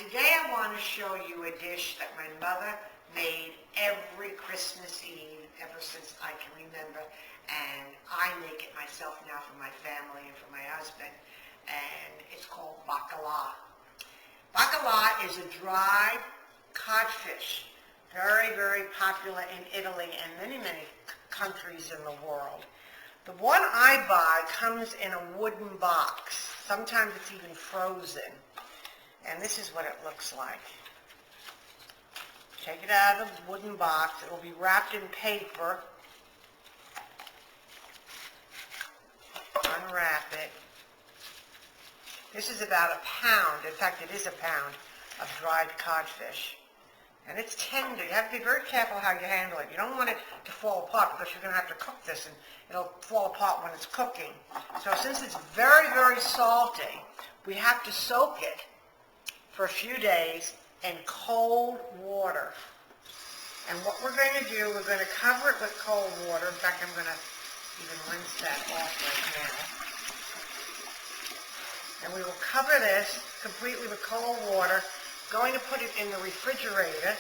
today I want to show you a dish that my mother made every Christmas Eve ever since I can remember, and I make it myself now for my family and for my husband, and it's called Baccala. Baccala is a dried codfish, very, very popular in Italy and many, many countries in the world. The one I buy comes in a wooden box. Sometimes it's even frozen. And this is what it looks like. Take it out of the wooden box. It will be wrapped in paper. Unwrap it. This is about a pound. In fact, it is a pound of dried codfish. And it's tender. You have to be very careful how you handle it. You don't want it to fall apart because you're going to have to cook this and it'll fall apart when it's cooking. So since it's very, very salty, we have to soak it for a few days in cold water. And what we're going to do, we're going to cover it with cold water. In fact, I'm going to even rinse that off right now. And we will cover this completely with cold water. Going to put it in the refrigerator,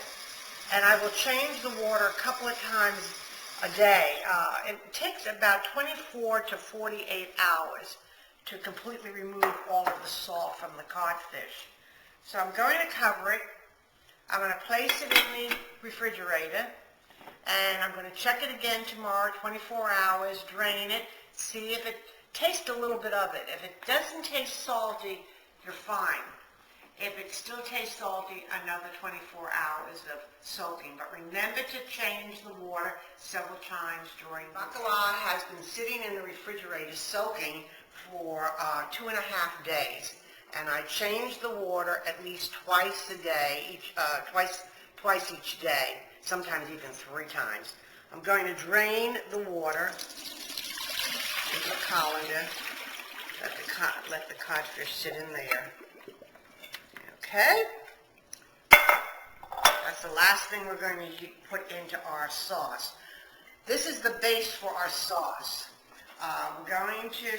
and I will change the water a couple of times a day. It takes about 24 to 48 hours to completely remove all of the salt from the codfish. So I'm going to cover it. I'm going to place it in the refrigerator, and I'm going to check it again tomorrow, 24 hours, drain it, see if it tastes a little bit of it. If it doesn't taste salty, you're fine. If it still tastes salty, another 24 hours of soaking. But remember to change the water several times during. Baccala has been sitting in the refrigerator soaking for 2.5 days. And I change the water at least twice a day, twice each day, sometimes even 3 times. I'm going to drain the water into the colander, let the codfish sit in there. Okay? That's the last thing we're going to put into our sauce. This is the base for our sauce. We're going to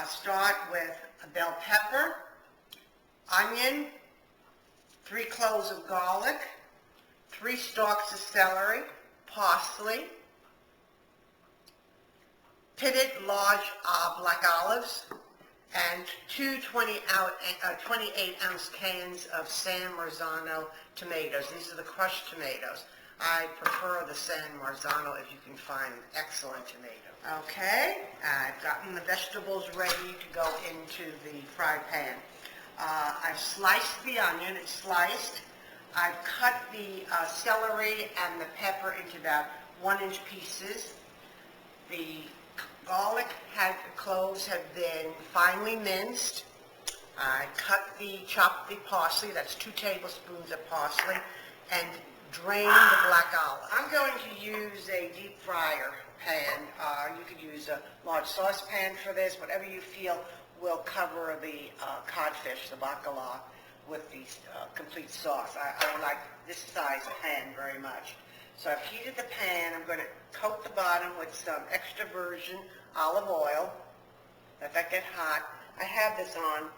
start with a bell pepper, onion, 3 cloves of garlic, 3 stalks of celery, parsley, pitted large black olives, and 2 28-ounce cans of San Marzano tomatoes. These are the crushed tomatoes. I prefer the San Marzano if you can find an excellent tomato. Okay, I've gotten the vegetables ready to go into the fry pan. I've sliced the onion, it's sliced. I've cut the celery and the pepper into about 1-inch pieces. The garlic cloves have been finely minced. I chopped the parsley, that's 2 tablespoons of parsley, and drained the black olive. I'm going to use a deep fryer pan. You could use a large saucepan for this, whatever you feel will cover the codfish, the baccala, with the complete sauce. I like this size pan very much. So I've heated the pan. I'm going to coat the bottom with some extra virgin olive oil. Let that get hot. I have this on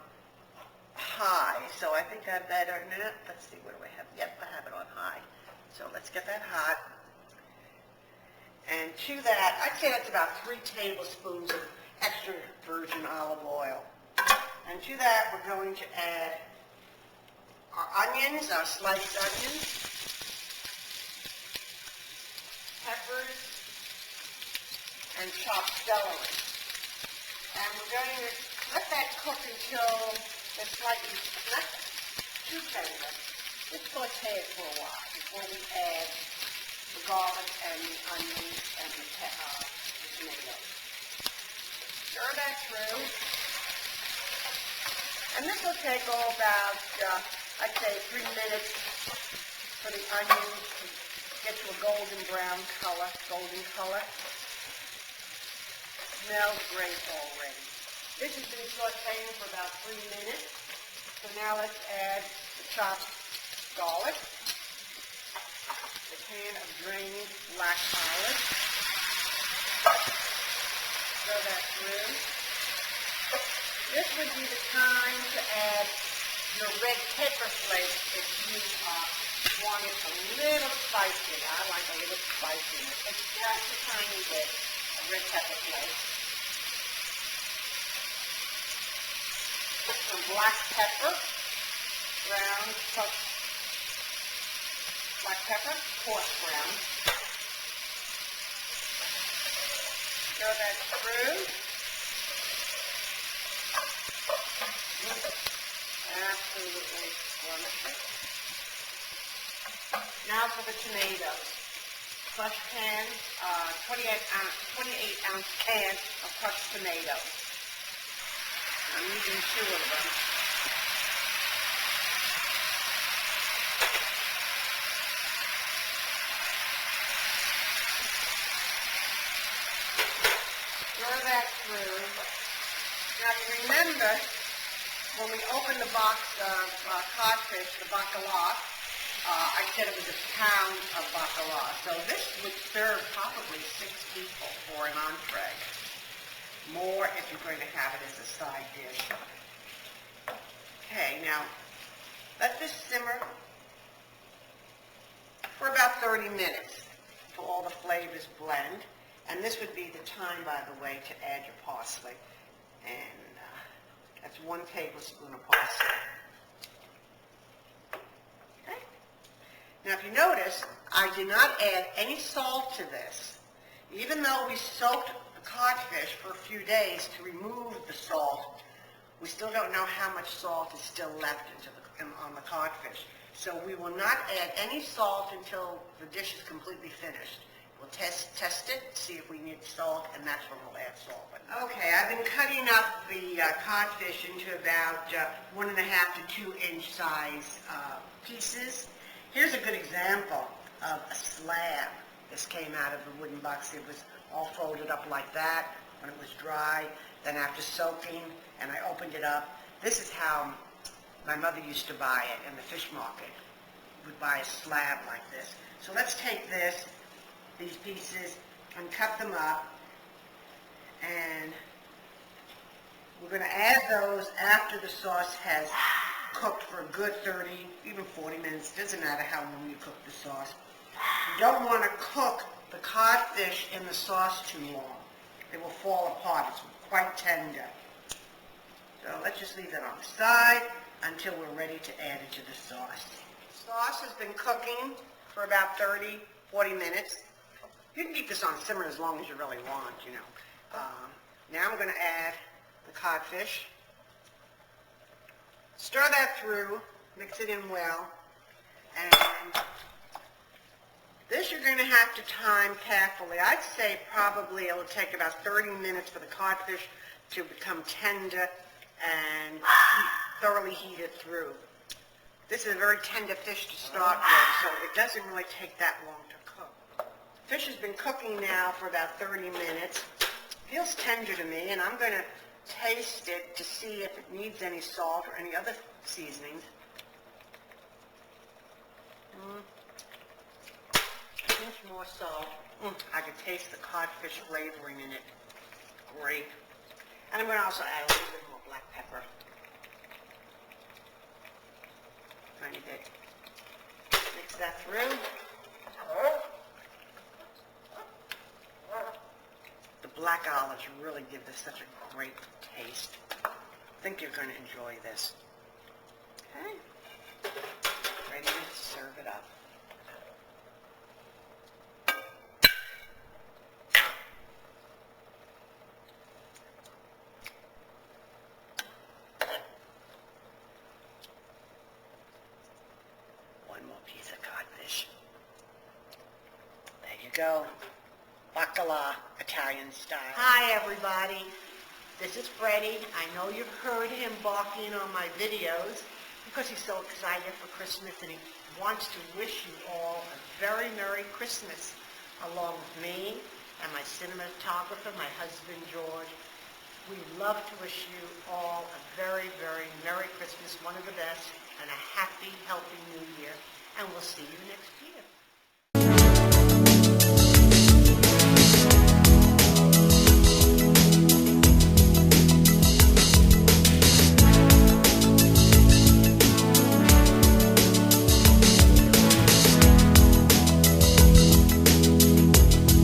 high, so I think I better, let's see, what do I have? Yep, I have it on high. So let's get that hot. And to that, I'd say that's about 3 tablespoons of extra virgin olive oil. And to that, we're going to add our onions, our sliced onions, peppers, and chopped celery. And we're going to let that cook until it's slightly, not too tender. Just saute it for a while before we add the garlic and the onions and the tomatoes. Stir that through. And this will take about, I'd say 3 minutes for the onions to get to a golden brown color, Smells great already. This has been sauteing for about 3 minutes. So now let's add the chopped garlic, the can of drained black olives. Stir that through. This would be the time to add your red pepper flakes if you want it a little spicy. I like a little spiciness. It's just a tiny bit of red pepper flakes. Some black pepper, ground, black pepper, coarse ground. Stir that through. Absolutely wonderful. Now for the tomatoes. Crushed can, 28-ounce can of crushed tomatoes. I'm using 2 of them. Stir that through. Now you remember, when we opened the box of codfish, the Baccala, I said it was a pound of Baccala. So this would serve probably 6 people for an entree. More if you're going to have it as a side dish. Okay, now let this simmer for about 30 minutes until all the flavors blend. And this would be the time, by the way, to add your parsley. And that's 1 tablespoon of parsley. Okay. Now if you notice, I did not add any salt to this. Even though we soaked the codfish for a few days to remove the salt, we still don't know how much salt is still left on the codfish. So we will not add any salt until the dish is completely finished. We'll test it, see if we need salt, and that's when we'll add salt. Okay, I've been cutting up the codfish into about 1.5 to 2 inch size pieces. Here's a good example of a slab. This came out of the wooden box. It was all folded up like that when it was dry. Then after soaking, and I opened it up. This is how my mother used to buy it in the fish market. We would buy a slab like this. So let's take these pieces, and cut them up. And we're going to add those after the sauce has cooked for a good 30, even 40 minutes. Doesn't matter how long you cook the sauce. You don't want to cook the codfish in the sauce too long. It will fall apart. It's quite tender. So let's just leave that on the side until we're ready to add it to the sauce. The sauce has been cooking for about 30, 40 minutes. You can keep this on simmer as long as you really want, you know. Now I'm going to add the codfish. Stir that through, mix it in well, and this you're going to have to time carefully. I'd say probably it'll take about 30 minutes for the codfish to become tender and thoroughly heated through. This is a very tender fish to start with, so it doesn't really take that long to cook. Fish has been cooking now for about 30 minutes. Feels tender to me, and I'm going to taste it to see if it needs any salt or any other seasonings. A pinch more salt. I can taste the codfish flavoring in it. Great. And I'm going to also add a little bit more black pepper. Tiny bit. Mix that through. The black olives really give this such a great taste. I think you're going to enjoy this. Okay. Ready to serve it up. One more piece of codfish. There you go. Baccala, Italian style. Hi everybody, this is Freddie. I know you've heard him barking on my videos because he's so excited for Christmas and he wants to wish you all a very Merry Christmas along with me and my cinematographer, my husband George. We love to wish you all a very, very Merry Christmas, one of the best, and a happy, healthy New Year, and we'll see you next year.